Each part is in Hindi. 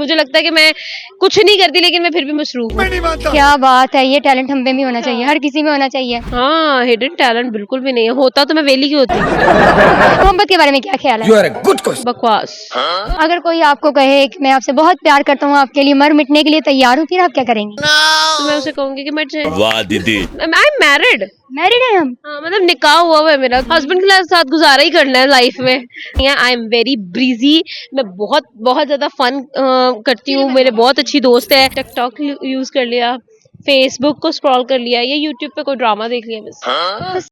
मुझे लगता है कि मैं कुछ नहीं करती लेकिन मैं फिर भी मसरूफ हूँ। क्या बात है, ये टैलेंट हम पे भी होना चाहिए, हर किसी में होना चाहिए। हाँ, हिडन टैलेंट बिल्कुल भी नहीं है, होता तो मैं वेली की होती। मोहब्बत के बारे में क्या ख्याल है? बकवास। अगर कोई आपको कहे कि मैं आपसे बहुत प्यार करता हूँ, आपके लिए मर मिटने के लिए तैयार हूँ, फिर आप क्या करेंगे? तो मैं उसे कहूंगी कि मैं वाह दीदी, आई एम मैरिड। मैरिड है हम? हाँ, मतलब निकाह हुआ है मेरा, हस्बैंड के साथ गुजारा ही करना है लाइफ में। आई एम वेरी ब्रीजी, मैं बहुत बहुत ज्यादा फन करती हूँ, मेरे बहुत अच्छी दोस्त है। टिकटॉक यूज कर लिया, फेसबुक को स्क्रॉल कर लिया, या यूट्यूब पे कोई ड्रामा देख लिया बस।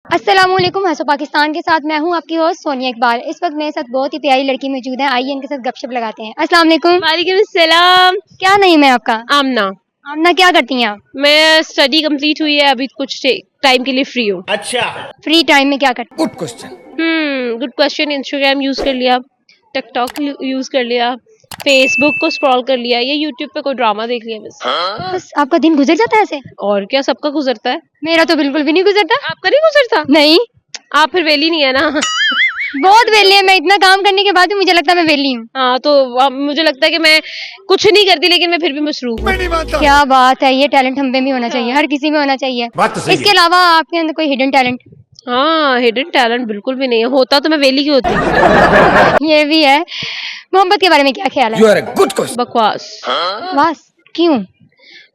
अस्सलामुअलैकुम, हंसो पाकिस्तान के साथ मैं हूँ आपकी होस्ट सोनिया इकबाल। इस वक्त मेरे साथ बहुत ही प्यारी लड़की मौजूद है, आइए इनके साथ गपशप लगाते हैं। अस्सलाम वालेकुम। वालेकुम सलाम। क्या नाम है आपका? आमना। आमना, क्या करती हैं आप? मैं स्टडी कंप्लीट हुई है, अभी कुछ टाइम के लिए फ्री हूँ। फ्री टाइम में क्या करती good question. Good question. Instagram use कर लिया, टिकटॉक यूज कर लिया, फेसबुक को स्क्रॉल कर लिया, या यूट्यूब पे कोई ड्रामा देख लिया बस। हैं? बस आपका दिन गुजर जाता है ऐसे? और क्या, सबका गुजरता है। मेरा तो बिल्कुल भी नहीं गुजरता। आपका नहीं गुजरता? नहीं, आप फिर वेली नहीं है ना। बहुत वेली है मैं, इतना काम करने के बाद भी मुझे लगता है मैं वेली हूँ। हाँ, तो अब मुझे लगता है कि मैं कुछ नहीं करती लेकिन मैं फिर भी मसरूफ हूँ। क्या बात है, ये टैलेंट हम पे भी होना चाहिए, हर किसी में होना चाहिए। बात तो सही इसके अलावा आपके अंदर कोई हिडन टैलेंट? हाँ, हिडन टैलेंट बिल्कुल भी नहीं है, होता तो मैं वेली की होती। ये भी है। मोहब्बत के बारे में क्या ख्याल है? You are a good question. बकवास। बस क्यों?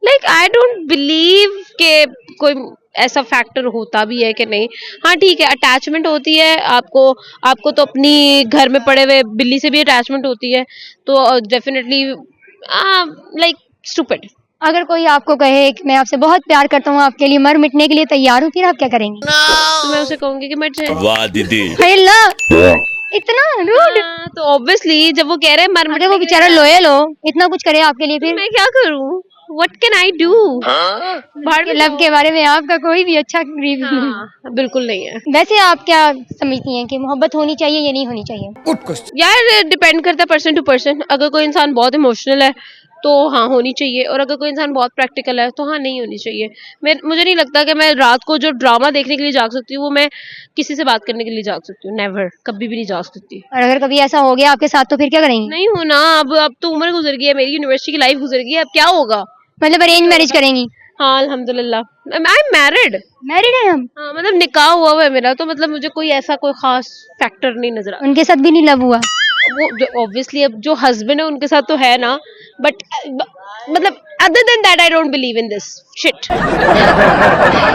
लाइक आई डोंट बिलीव के कोई ऐसा फैक्टर होता भी है कि नहीं। हाँ ठीक है, अटैचमेंट होती है आपको, आपको तो अपनी घर में पड़े हुए बिल्ली से भी अटैचमेंट होती है, तो डेफिनेटली लाइक स्टूपिड। अगर कोई आपको कहे कि मैं आपसे बहुत प्यार करता हूँ, आपके लिए मर मिटने के लिए तैयार हूँ, फिर आप क्या करेंगे? तो मैं उसे कहूंगी कि मैं वाह दीदी, अल्लाह, इतना रूड। तो ऑब्वियसली जब वो कह रहे हैं मर अरे वो बेचारा लोयल हो, इतना कुछ करे आपके लिए, फिर मैं क्या करूँ? What can I do? भाड़ में लव के बारे में आपका कोई भी अच्छा रिव्यू? हाँ, बिल्कुल नहीं है वैसे आप क्या समझती हैं कि मोहब्बत होनी चाहिए या नहीं होनी चाहिए? Good question. यार, डिपेंड करता है पर्सन टू पर्सन। अगर कोई इंसान बहुत इमोशनल है तो हाँ होनी चाहिए, और अगर कोई इंसान बहुत प्रैक्टिकल है तो हाँ नहीं होनी चाहिए। मुझे नहीं लगता कि मैं रात को जो ड्रामा देखने के लिए जाग सकती हूँ वो मैं किसी से बात करने के लिए जाग सकती हूँ। नेवर, कभी भी नहीं जाग सकती। और अगर कभी ऐसा हो गया आपके साथ तो फिर क्या करेंगी? नहीं हूँ ना, अब तो उम्र गुजर गई है मेरी, यूनिवर्सिटी की लाइफ गुजर गई है, अब क्या होगा? मतलब अरेंज मैरिज करेंगी? हाँ, अल्हम्दुलिल्लाह आई एम मैरिड। मैरिड है हम? हाँ, मतलब निकाह हुआ है मेरा, तो मतलब मुझे कोई ऐसा कोई खास फैक्टर नहीं नजर आता। उनके साथ भी नहीं लव हुआ? वो ऑब्वियसली अब जो हस्बैंड है उनके साथ तो है ना, बट मतलब other than that I don't believe in this shit.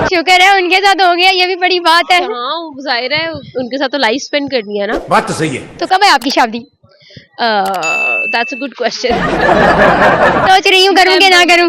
शुक्र है उनके साथ हो गया, ये भी बड़ी बात है। हाँ, जाहिर है उनके साथ तो लाइफ स्पेंड करनी है ना। बात तो सही है। तो कब है आपकी शादी? That's a good question. सोच रही हूँ करूँ कि ना करूँ।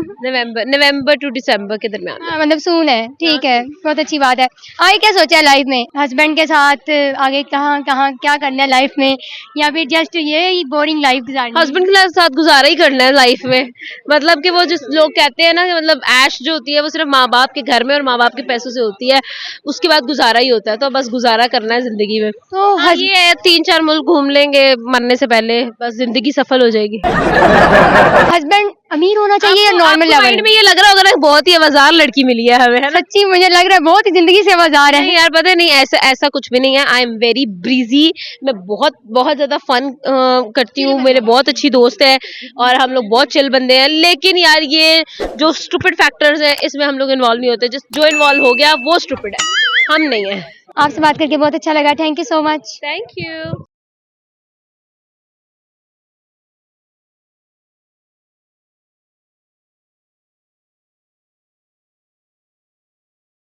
नवंबर टू दिसंबर के दरमियान। हाँ, मतलब सून है, ठीक है, बहुत अच्छी बात है। आगे क्या सोचा है लाइफ में? हस्बैंड के साथ आगे कहाँ कहाँ क्या करना है लाइफ में, या फिर जस्ट ये ही बोरिंग लाइफ गुजारनी है? हस्बैंड के साथ गुजारा ही करना है लाइफ में। मतलब कि वो जिस लोग कहते हैं ना कि मतलब ऐश जो होती है वो सिर्फ माँ बाप के घर में और माँ बाप के पैसों से होती है, उसके बाद गुजारा ही होता है। तो बस गुजारा करना है जिंदगी में। तो ये है, 3-4 मुल्क घूम लेंगे मरने से पहले, बस जिंदगी सफल हो जाएगी। हस्बैंड अमीर होना चाहिए या नॉर्मल लेवल? माइंड में ये लग रहा होगा ना बहुत ही आवाजार लड़की मिली है हमें, है ना? सच्ची मुझे लग रहा है बहुत ही जिंदगी से आवाज़ार है। नहीं यार, पता नहीं, ऐसा कुछ भी नहीं है। आई एम वेरी ब्रीजी, मैं बहुत बहुत ज्यादा फन करती हूँ, मेरे बहुत अच्छी दोस्त है और हम लोग बहुत चिल बंदे हैं। लेकिन यार ये जो स्टूपिड फैक्टर्स हैं इसमें हम लोग इन्वॉल्व नहीं होते, जो इन्वॉल्व हो गया वो स्टूपिड है, हम नहीं है। आपसे बात करके बहुत अच्छा लगा, thank you so much. Thank you.